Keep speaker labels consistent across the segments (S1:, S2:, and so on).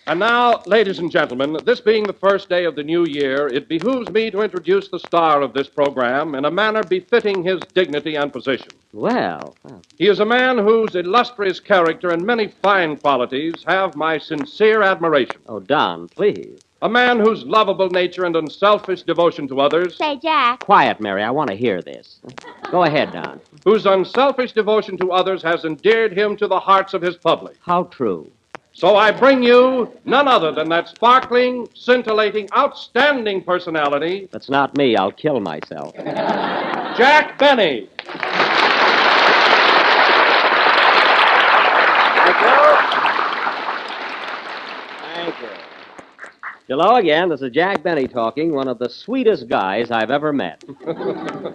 S1: And now, ladies and gentlemen, this being the first day of the new year, it behooves me to introduce the star of this program in a manner befitting his dignity and position.
S2: Well,
S1: He is a man whose illustrious character and many fine qualities have my sincere admiration.
S2: oh, Don, please.
S1: A man whose lovable nature and unselfish devotion to others,
S3: Say, Jack.
S2: Quiet, Mary. I want to hear this. Go ahead, Don.
S1: whose unselfish devotion to others has endeared him to the hearts of his public.
S2: How true.
S1: So I bring you none other than that sparkling, scintillating, outstanding personality,
S2: That's not me. I'll kill myself.
S1: Jack Benny.
S2: Thank you. Hello again. This is Jack Benny talking, one of the sweetest guys I've ever met.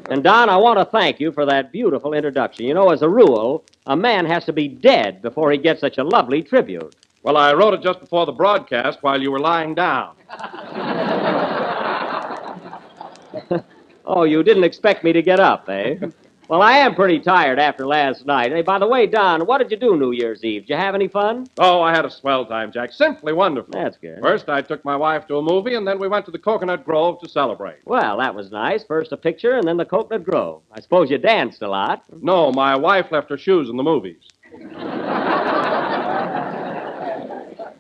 S2: And, Don, I want to thank you for that beautiful introduction. You know, as a rule, a man has to be dead before he gets such a lovely tribute.
S1: Well, I wrote it just before the broadcast while you were lying down.
S2: Oh, you didn't expect me to get up, eh? Well, I am pretty tired after last night. Hey, by the way, Don, what did you do New Year's Eve? Did you have any fun?
S1: Oh, I had a swell time, Jack. Simply wonderful.
S2: That's good.
S1: First, I took my wife to a movie, and then we went to the Coconut Grove to celebrate.
S2: Well, that was nice. First a picture, and then the Coconut Grove. I suppose you danced a lot.
S1: No, my wife left her shoes in the movies.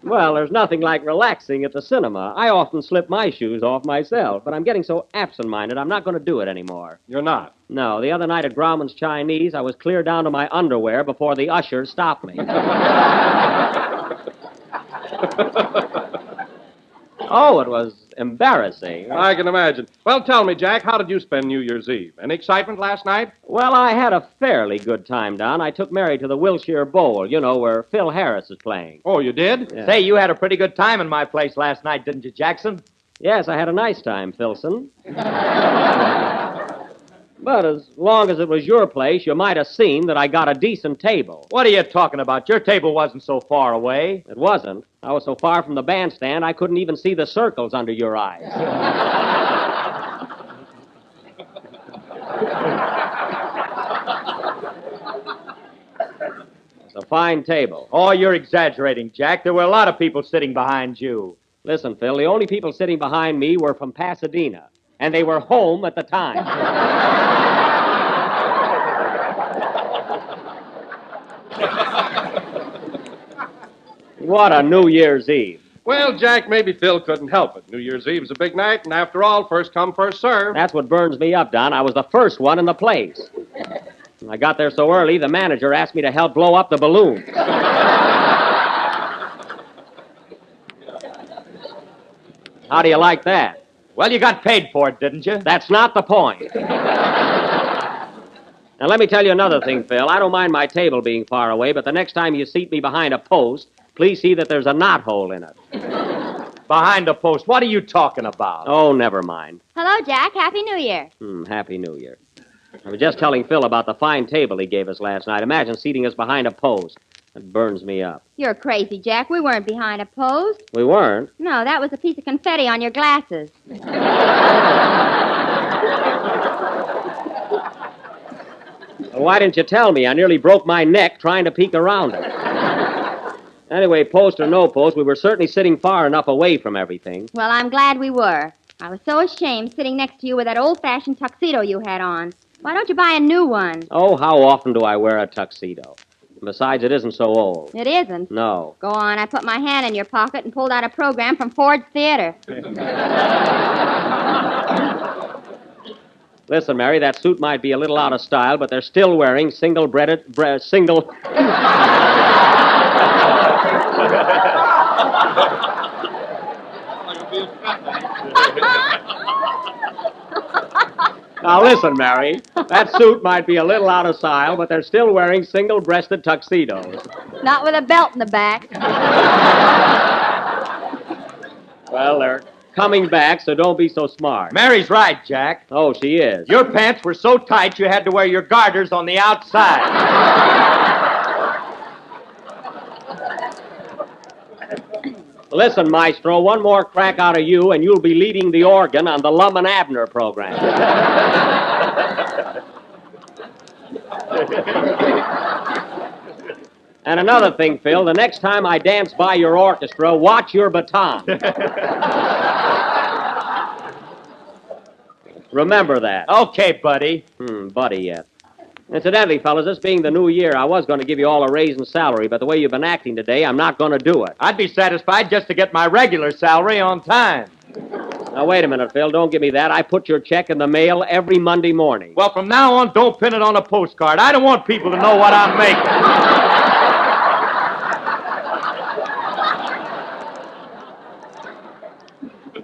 S2: Well, there's nothing like relaxing at the cinema. I often slip my shoes off myself, but I'm getting so absent-minded, I'm not going to do it anymore.
S1: You're not.
S2: No, the other night at Grauman's Chinese, I was clear down to my underwear before the usher stopped me. Oh, it was embarrassing.
S1: I can imagine. Well, tell me, Jack, how did you spend New Year's Eve? Any excitement last night?
S2: Well, I had a fairly good time, Don. I took Mary to the Wilshire Bowl, you know, where Phil Harris is playing.
S1: Oh, you did?
S2: Yeah.
S4: Say, you had a pretty good time in my place last night, didn't you, Jackson?
S2: Yes, I had a nice time, Philson. But as long as it was your place, you might have seen that I got a decent table.
S4: What are you talking about? Your table wasn't so far away.
S2: It wasn't. I was so far from the bandstand, I couldn't even see the circles under your eyes. It's a fine table.
S4: Oh, you're exaggerating, Jack. There were a lot of people sitting behind you.
S2: Listen, Phil, the only people sitting behind me were from Pasadena, and they were home at the time. What a New Year's Eve.
S1: Well, Jack, maybe Phil couldn't help it. New Year's Eve is a big night, and after all, first come, first serve.
S2: That's what burns me up, Don. I was the first one in the place. I got there so early, the manager asked me to help blow up the balloon. How do you like that?
S4: Well, you got paid for it, didn't you?
S2: That's not the point. Now, let me tell you another thing, Phil. I don't mind my table being far away, but the next time you seat me behind a post, please see that there's a knothole in it.
S4: Behind a post. What are you talking about?
S2: Oh, never mind.
S3: Hello, Jack. Happy New Year.
S2: Happy New Year. I was just telling Phil about the fine table he gave us last night. Imagine seating us behind a post. It burns me up.
S3: You're crazy, Jack. We weren't behind a post.
S2: We weren't.
S3: No, that was a piece of confetti on your glasses.
S2: Well, why didn't you tell me? I nearly broke my neck trying to peek around it. Anyway, post or no post, we were certainly sitting far enough away from everything.
S3: Well, I'm glad we were. I was so ashamed sitting next to you with that old-fashioned tuxedo you had on. Why don't you buy a new one?
S2: Oh, how often do I wear a tuxedo? Besides, it isn't so old.
S3: It isn't.
S2: No.
S3: Go on. I put my hand in your pocket and pulled out a program from Ford's Theater.
S2: Listen, Mary, that suit might be a little out of style, but they're still wearing single... Now, listen, Mary. That suit might be a little out of style, but they're still wearing single-breasted tuxedos.
S3: Not with a belt in the back.
S2: Well, they're coming back, so don't be so smart.
S4: Mary's right, Jack.
S2: Oh, she is.
S4: Your pants were so tight you had to wear your garters on the outside.
S2: Listen, Maestro, one more crack out of you, and you'll be leading the organ on the Lum and Abner program. And another thing, Phil, the next time I dance by your orchestra, watch your baton. Remember that.
S4: Okay, buddy.
S2: Buddy yet. Incidentally, fellas, this being the new year, I was going to give you all a raise in salary, but the way you've been acting today, I'm not going to do it.
S4: I'd be satisfied just to get my regular salary on time.
S2: Now, wait a minute, Phil. Don't give me that. I put your check in the mail every Monday morning.
S4: Well, from now on, don't pin it on a postcard. I don't want people to know what I'm making.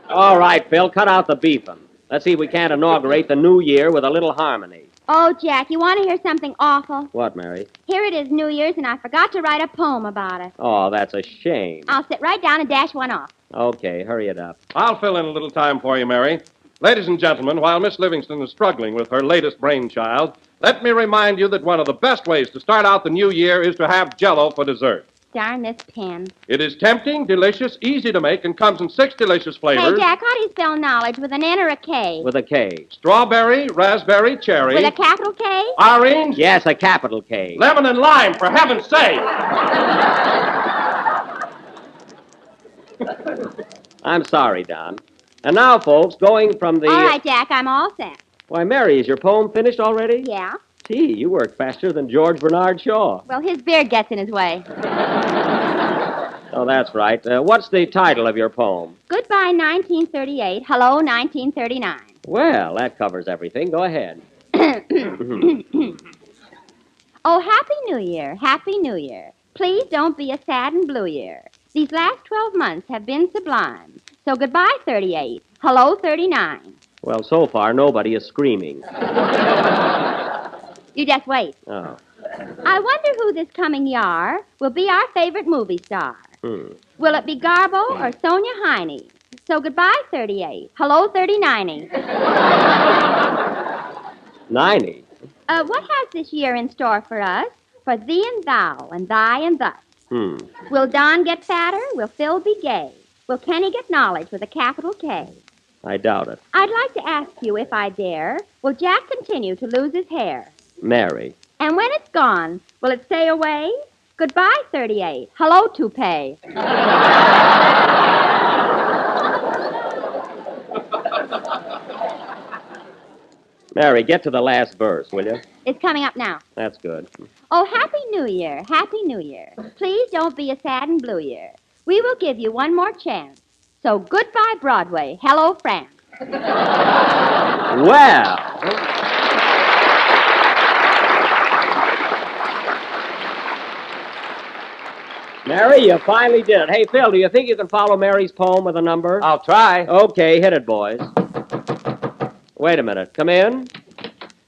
S2: All right, Phil, cut out the beefing. Let's see if we can't inaugurate the new year with a little harmony.
S3: Oh, Jack, you want to hear something awful?
S2: What, Mary?
S3: Here it is, New Year's, and I forgot to write a poem about it.
S2: Oh, that's a shame.
S3: I'll sit right down and dash one off.
S2: Okay, hurry it up.
S1: I'll fill in a little time for you, Mary. Ladies and gentlemen, while Miss Livingston is struggling with her latest brainchild, let me remind you that one of the best ways to start out the new year is to have Jell-O for dessert.
S3: Darn this pen.
S1: It is tempting, delicious, easy to make, and comes in 6 delicious
S3: Hey,
S1: flavors.
S3: Jack, how do you spell knowledge? With an N or a K?
S2: With a K.
S1: Strawberry, raspberry, cherry,
S3: With a capital K?
S1: orange,
S2: Yes, a capital K.
S1: lemon, and lime, for heaven's sake.
S2: I'm sorry, Don. And now, folks, going from the...
S3: All right, Jack, I'm all set.
S2: Why, Mary, is your poem finished already?
S3: Yeah?
S2: Gee, you work faster than George Bernard Shaw.
S3: Well, his beard gets in his way.
S2: Oh, that's right. What's the title of your poem?
S3: Goodbye, 1938. Hello, 1939.
S2: Well, that covers everything. Go ahead.
S3: Oh, Happy New Year, Happy New Year. Please don't be a sad and blue year. These last 12 months have been sublime. So goodbye, 38. Hello, 39.
S2: Well, so far, nobody is screaming.
S3: You just wait.
S2: Oh.
S3: I wonder who this coming year will be our favorite movie star. Will it be Garbo or Sonia Heine? So goodbye, 38. Hello, 39.
S2: 90.
S3: What has this year in store for us? For thee and thou, and thy and thus. Will Don get fatter? Will Phil be gay? Will Kenny get knowledge with a capital K?
S2: I doubt it.
S3: I'd like to ask you, if I dare, will Jack continue to lose his hair?
S2: Mary.
S3: And when it's gone, will it stay away? Goodbye, 38. Hello, toupee.
S2: Mary, get to the last verse, will you?
S3: It's coming up now.
S2: That's good.
S3: Oh, Happy New Year, Happy New Year. Please don't be a sad and blue year. We will give you one more chance. So goodbye, Broadway. Hello, France.
S2: Well. Mary, you finally did it. Hey, Phil, do you think you can follow Mary's poem with a number?
S4: I'll try.
S2: Okay, hit it, boys. Wait a minute. Come in.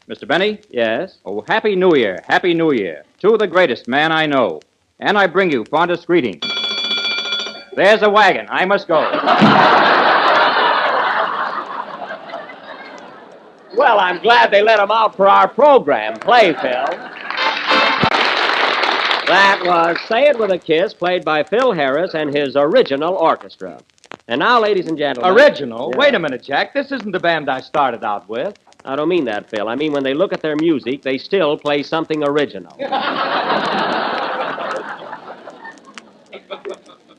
S5: Mr. Benny?
S2: Yes?
S5: Oh, Happy New Year, Happy New Year, to the greatest man I know. And I bring you fondest greetings. There's a wagon. I must go.
S2: Well, I'm glad they let him out for our program. Play, Phil. That was Say It With a Kiss, played by Phil Harris and his original orchestra. And now, ladies and gentlemen...
S4: Original?
S2: Yeah.
S4: Wait a minute, Jack. This isn't the band I started out with.
S2: I don't mean that, Phil. I mean when they look at their music, they still play something original.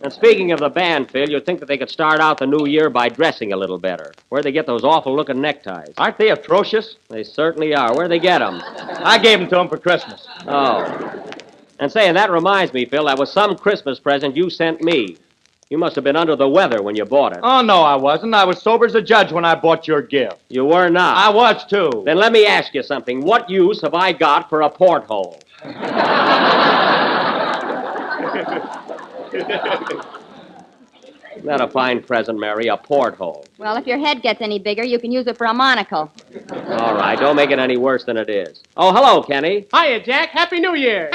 S2: And speaking of the band, Phil, you'd think that they could start out the new year by dressing a little better. Where'd they get those awful-looking neckties?
S4: Aren't they atrocious?
S2: They certainly are. Where'd they get them?
S4: I gave them to them for Christmas.
S2: Oh. And saying that reminds me, Phil, that was some Christmas present you sent me. You must have been under the weather when you bought it.
S4: Oh, no, I wasn't. I was sober as a judge when I bought your gift.
S2: You were not.
S4: I was, too.
S2: Then let me ask you something. What use have I got for a porthole? Isn't that a fine present, Mary? A porthole.
S3: Well, if your head gets any bigger, you can use it for a monocle.
S2: All right, don't make it any worse than it is. Oh, hello, Kenny.
S6: Hiya, Jack. Happy New Year.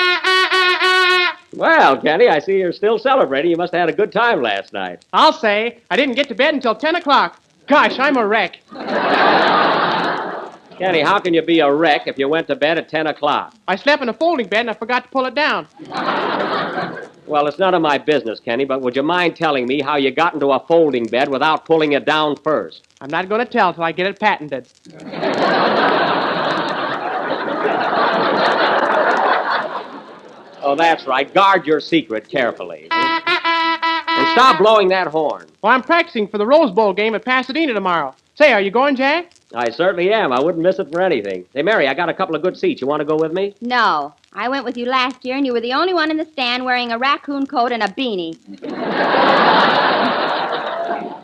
S2: Well, Kenny, I see you're still celebrating. You must have had a good time last night.
S6: I'll say, I didn't get to bed until 10 o'clock. Gosh, I'm a wreck.
S2: Kenny, how can you be a wreck if you went to bed at 10 o'clock?
S6: I slept in a folding bed and I forgot to pull it down.
S2: Well, it's none of my business, Kenny, but would you mind telling me how you got into a folding bed without pulling it down first?
S6: I'm not going to tell till I get it patented.
S2: Oh, that's right. Guard your secret carefully. And stop blowing that horn.
S6: Well, I'm practicing for the Rose Bowl game at Pasadena tomorrow. Say, are you going, Jack?
S2: I certainly am. I wouldn't miss it for anything. Hey, Mary, I got a couple of good seats. You want to go with me?
S3: No. I went with you last year, and you were the only one in the stand wearing a raccoon coat and a beanie.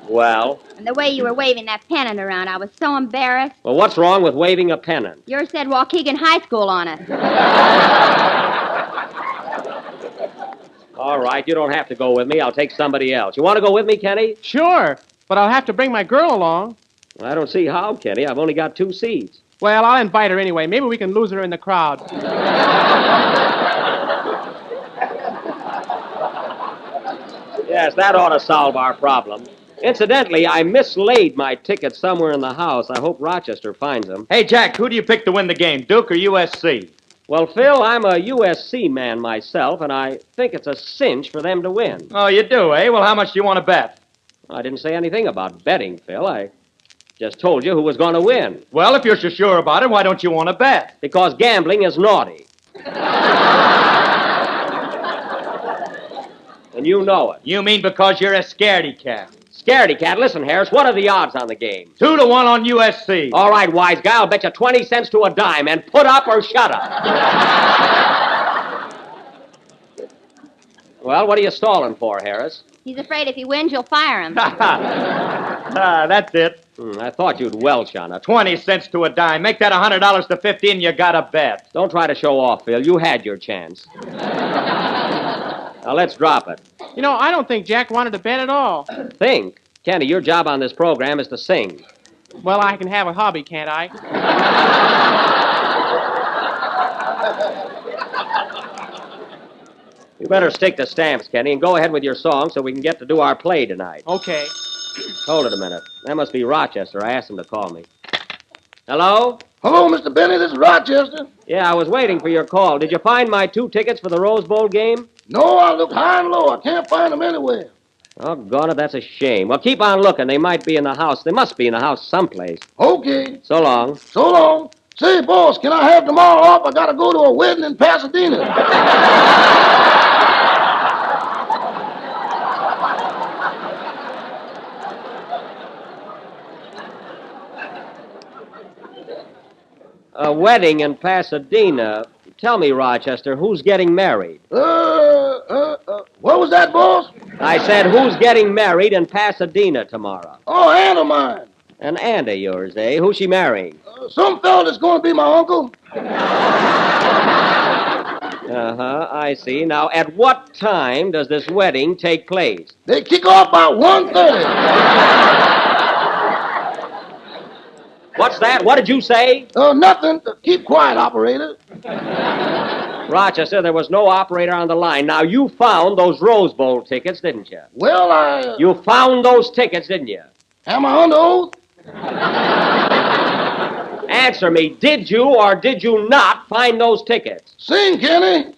S2: Well?
S3: And the way you were waving that pennant around, I was so embarrassed.
S2: Well, what's wrong with waving a pennant?
S3: Yours said Waukegan High School on it.
S2: All right, you don't have to go with me. I'll take somebody else. You want to go with me, Kenny?
S6: Sure, but I'll have to bring my girl along.
S2: I don't see how, Kenny. I've only got 2 seats.
S6: Well, I'll invite her anyway. Maybe we can lose her in the crowd.
S2: Yes, that ought to solve our problem. Incidentally, I mislaid my tickets somewhere in the house. I hope Rochester finds them.
S4: Hey, Jack, who do you pick to win the game, Duke or USC?
S2: Well, Phil, I'm a USC man myself, and I think it's a cinch for them to win.
S4: Oh, you do, eh? Well, how much do you want to bet?
S2: I didn't say anything about betting, Phil. I just told you who was going to win.
S4: Well, if you're so sure about it, why don't you want to bet?
S2: Because gambling is naughty. And you know it.
S4: You mean because you're a scaredy cat?
S2: Scaredy cat. Listen, Harris, what are the odds on the game?
S4: 2 to 1 on USC.
S2: All right, wise guy, I'll bet you 20 cents to a dime, and put up or shut up. Well, what are you stalling for, Harris?
S3: He's afraid if he wins, you'll fire him.
S4: That's it.
S2: I thought you'd welch on it.
S4: 20 cents to a dime. Make that $100 to 50 and you got a bet.
S2: Don't try to show off, Phil. You had your chance. Now, let's drop it.
S6: You know, I don't think Jack wanted to bet at all.
S2: Think. Kenny, your job on this program is to sing.
S6: Well, I can have a hobby, can't I?
S2: You better stick to stamps, Kenny, and go ahead with your song so we can get to do our play tonight.
S6: Okay.
S2: Hold it a minute. That must be Rochester. I asked him to call me. Hello?
S7: Hello, Mr. Benny. This is Rochester.
S2: Yeah, I was waiting for your call. Did you find my 2 tickets for the Rose Bowl game?
S7: No, I look high and low. I can't find them anywhere.
S2: Doggone it, that's a shame. Well, keep on looking. They might be in the house. They must be in the house someplace.
S7: Okay.
S2: So long.
S7: So long. Say, boss, can I have tomorrow off? I gotta go to a wedding in Pasadena.
S2: A wedding in Pasadena. Tell me, Rochester, who's getting married?
S7: What was that, boss?
S2: I said, who's getting married in Pasadena tomorrow?
S7: Oh, aunt of mine.
S2: An aunt of yours, eh? Who's she marrying?
S7: Some fella that's going to be my uncle.
S2: Uh-huh, I see. Now, at what time does this wedding take place?
S7: They kick off by 1:30.
S2: What's that? What did you say?
S7: Nothing. Keep quiet, operator.
S2: Rochester, there was no operator on the line. Now, you found those Rose Bowl tickets, didn't you?
S7: Well,
S2: You found those tickets, didn't you?
S7: am I under oath?
S2: Answer me. Did you or did you not find those tickets?
S7: Sing, Kenny.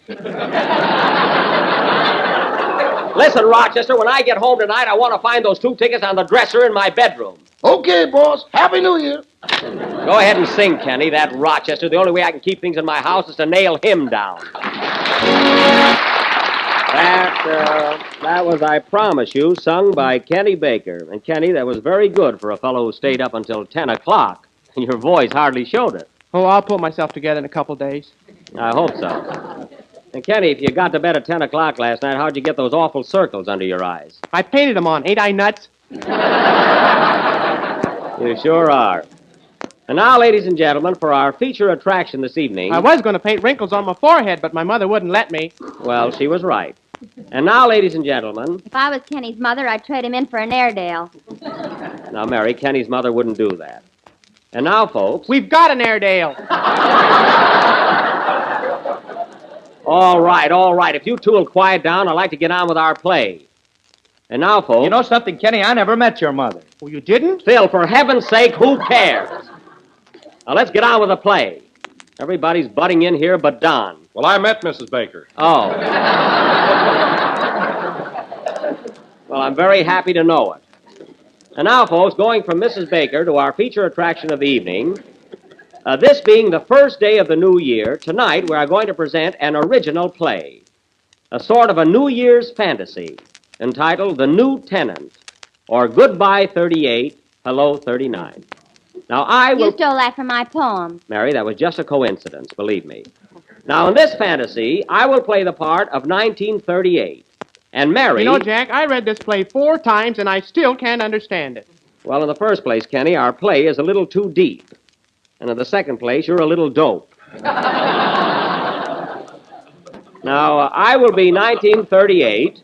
S2: Listen, Rochester, when I get home tonight, I want to find those 2 tickets on the dresser in my bedroom.
S7: Okay, boss. Happy New Year.
S2: Go ahead and sing, Kenny. That Rochester. The only way I can keep things in my house is to nail him down. That was I Promise You, sung by Kenny Baker. And, Kenny, that was very good for a fellow who stayed up until 10 o'clock. And your voice hardly showed it.
S6: Oh, I'll pull myself together in a couple days.
S2: I hope so. And, Kenny, if you got to bed at 10 o'clock last night, how'd you get those awful circles under your eyes?
S6: I painted them on. Ain't I nuts?
S2: You sure are. And now, ladies and gentlemen, for our feature attraction this evening...
S6: I was going to paint wrinkles on my forehead, but my mother wouldn't let me.
S2: Well, she was right. And now, ladies and gentlemen...
S3: If I was Kenny's mother, I'd trade him in for an Airedale.
S2: Now, Mary, Kenny's mother wouldn't do that. And now, folks...
S6: We've got an Airedale.
S2: All right. If you two will quiet down, I'd like to get on with our play. And now, folks...
S4: You know something, Kenny? I never met your mother.
S6: Oh, you didn't?
S2: Phil, for heaven's sake, who cares? Now, let's get on with the play. Everybody's butting in here but Don.
S1: Well, I met Mrs. Baker.
S2: Oh. Well, I'm very happy to know it. And now, folks, going from Mrs. Baker to our feature attraction of the evening, this being the first day of the new year, tonight we are going to present an original play. a sort of a New Year's fantasy entitled The New Tenant, or Goodbye 38, Hello 39. Now, I will...
S3: You stole that from my poem.
S2: Mary, that was just a coincidence, believe me. Now, in this fantasy, I will play the part of 1938. And Mary...
S6: You know, Jack, I read this play 4 times, and I still can't understand it.
S2: Well, in the first place, Kenny, our play is a little too deep. And in the second place, you're a little dope. Now, I will be 1938,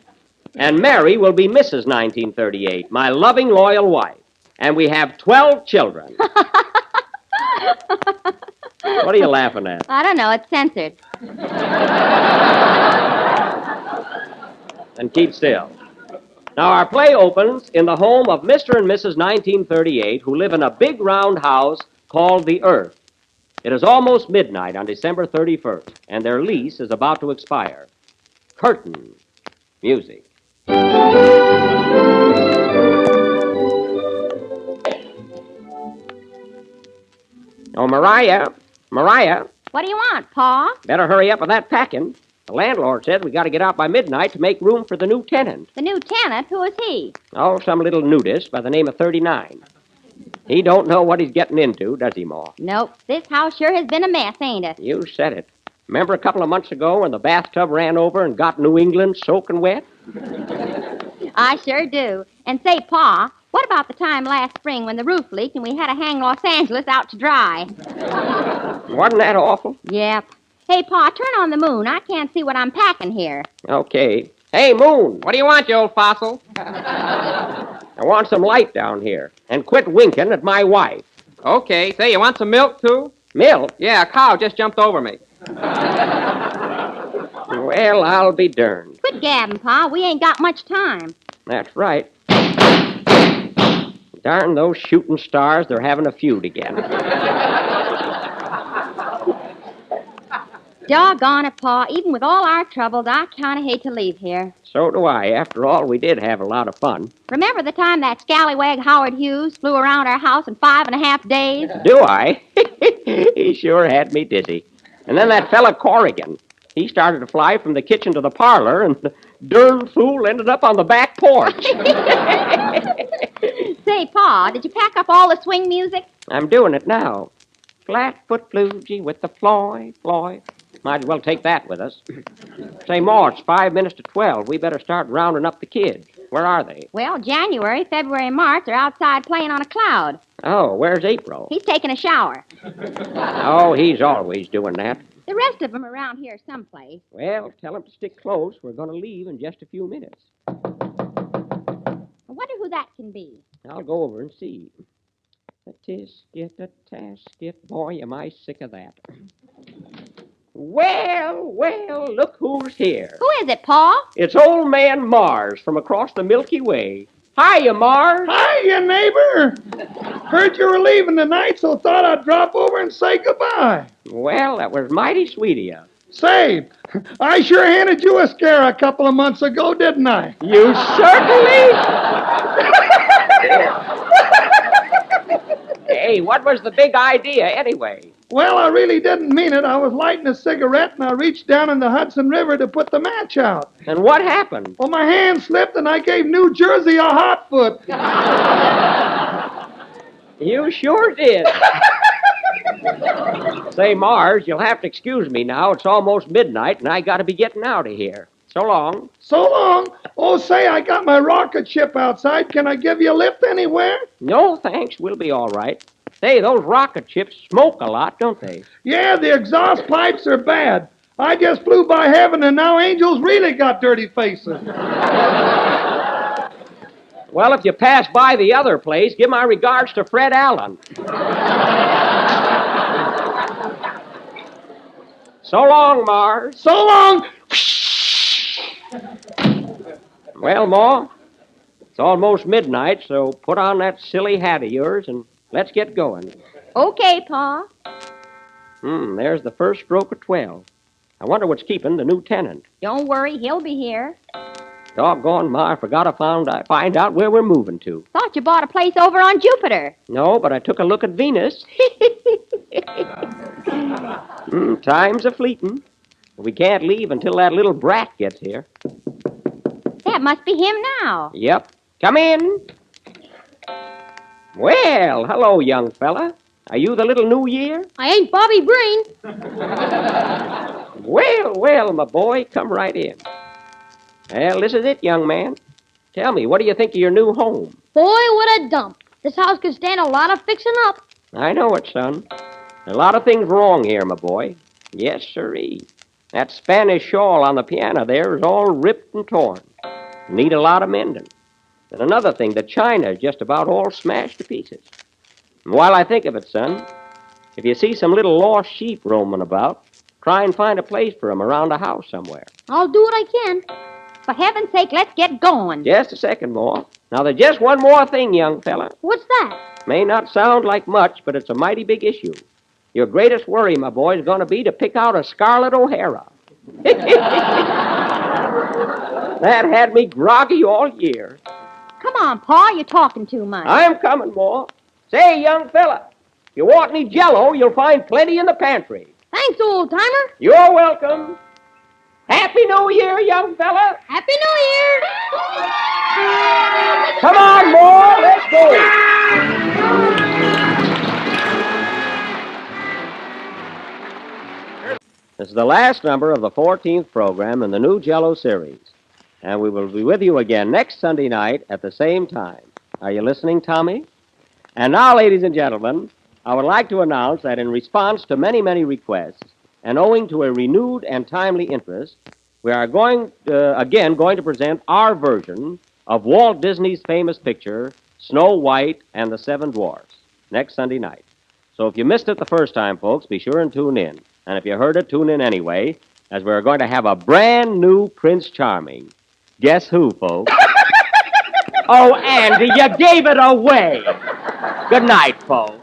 S2: and Mary will be Mrs. 1938, my loving, loyal wife. And we have 12 children. What are you laughing at?
S3: I don't know. It's censored.
S2: And keep still. Now, our play opens in the home of Mr. and Mrs. 1938, who live in a big round house called the Earth. It is almost midnight on December 31st, and their lease is about to expire. Curtain. Music. Oh, Mariah.
S3: What do you want, Pa?
S2: Better hurry up with that packing. The landlord says we got to get out by midnight to make room for the new tenant.
S3: The new tenant? Who is he?
S2: Oh, some little nudist by the name of 39. He don't know what he's getting into, does he, Ma?
S3: Nope. This house sure has been a mess, ain't it?
S2: You said it. Remember a couple of months ago when the bathtub ran over and got New England soaking wet?
S3: I sure do. And say, Pa, what about the time last spring when the roof leaked and we had to hang Los Angeles out to dry?
S2: Wasn't that awful?
S3: Yep. Hey, Pa, turn on the moon. I can't see what I'm packing here.
S2: Okay. Hey, Moon,
S6: What do you want, you old fossil?
S2: I want some light down here. And quit winking at my wife.
S6: Okay. Say, you want some milk, too?
S2: Milk?
S6: Yeah, a cow just jumped over me.
S2: Well, I'll be darned.
S3: Quit gabbing, Pa. We ain't got much time.
S2: That's right. Darn those shooting stars, they're having a feud again.
S3: Doggone it, Pa. Even with all our troubles, I kind of hate to leave here.
S2: So do I. After all, we did have a lot of fun.
S3: Remember the time that scallywag Howard Hughes flew around our house in 5.5 days?
S2: Do I? He sure had me dizzy. And then that fella Corrigan. He started to fly from the kitchen to the parlor, and the darn fool ended up on the back porch.
S3: Say, Pa, did you pack up all the swing music?
S2: I'm doing it now. Flatfoot Flugie with the Floyd. Might as well take that with us. Say, Ma, it's 5 minutes to 12. We better start rounding up the kids. Where are they?
S3: Well, January, February, and March are outside playing on a cloud.
S2: Oh, where's April?
S3: He's taking a shower.
S2: Oh, he's always doing that.
S3: The rest of them are around here someplace.
S2: Well, tell him to stick close. We're going to leave in just a few minutes.
S3: I wonder who that can be.
S2: I'll go over and see. A tisket, a tasket. Boy, am I sick of that. Well, look who's here.
S3: Who is it, Pa?
S2: It's old man Mars from across the Milky Way. Hiya, Mars.
S7: Hiya, neighbor. Heard you were leaving tonight, so thought I'd drop over and say goodbye.
S2: Well, that was mighty sweet of you.
S7: Say, I sure handed you a scare a couple of months ago, didn't I?
S2: You certainly... Hey, what was the big idea, anyway?
S7: Well, I really didn't mean it. I was lighting a cigarette, and I reached down in the Hudson River to put the match out.
S2: And what happened?
S7: Well, my hand slipped, and I gave New Jersey a hot foot.
S2: You sure did. Say, Mars, you'll have to excuse me now. It's almost midnight, and I got to be getting out of here. So long.
S7: So long. Oh, say, I got my rocket ship outside. Can I give you a lift anywhere?
S2: No, thanks. We'll be all right. Say, those rocket ships smoke a lot, don't they?
S7: Yeah, the exhaust pipes are bad. I just flew by heaven, and now angels really got dirty faces.
S2: Well, if you pass by the other place, give my regards to Fred Allen. So long, Mars.
S7: So long.
S2: Well, Ma, it's almost midnight, so put on that silly hat of yours and let's get going.
S3: Okay, Pa.
S2: There's the first stroke of 12. I wonder what's keeping the new tenant.
S3: Don't worry, he'll be here.
S2: Doggone, Ma, I forgot to find out where we're moving to.
S3: Thought you bought a place over on Jupiter.
S2: No, but I took a look at Venus. Time's a-fleetin'. We can't leave until that little brat gets here.
S3: That must be him now.
S2: Yep. Come in. Well, hello, young fella. Are you the little New Year?
S8: I ain't Bobby Brain.
S2: Well, my boy, come right in. Well, this is it, young man. Tell me, what do you think of your new home?
S8: Boy, what a dump. This house could stand a lot of fixing up.
S2: I know it, son. A lot of things wrong here, my boy. Yes, sirree. That Spanish shawl on the piano there is all ripped and torn. Need a lot of mending. And another thing, the china is just about all smashed to pieces. And while I think of it, son, if you see some little lost sheep roaming about, try and find a place for 'em around the house somewhere.
S8: I'll do what I can.
S3: For heaven's sake, let's get going.
S2: Just a second more. Now, there's just one more thing, young fella.
S8: What's that?
S2: May not sound like much, but it's a mighty big issue. Your greatest worry, my boy, is going to be to pick out a Scarlett O'Hara. That had me groggy all year.
S3: Come on, Pa, you're talking too much.
S2: I'm coming, more. Say, young fella, if you want any Jell-O, you'll find plenty in the pantry.
S8: Thanks, old timer.
S2: You're welcome. Happy New Year, young fella.
S8: Happy New Year.
S2: Come on, more. Let's go. This is the last number of the 14th program in the new Jell-O series. And we will be with you again next Sunday night at the same time. Are you listening, Tommy? And now, ladies and gentlemen, I would like to announce that in response to many, many requests, and owing to a renewed and timely interest, we are going to present our version of Walt Disney's famous picture, Snow White and the Seven Dwarfs, next Sunday night. So if you missed it the first time, folks, be sure and tune in. And if you heard it, tune in anyway, as we're going to have a brand new Prince Charming. Guess who, folks? Oh, Andy, you gave it away. Good night, folks.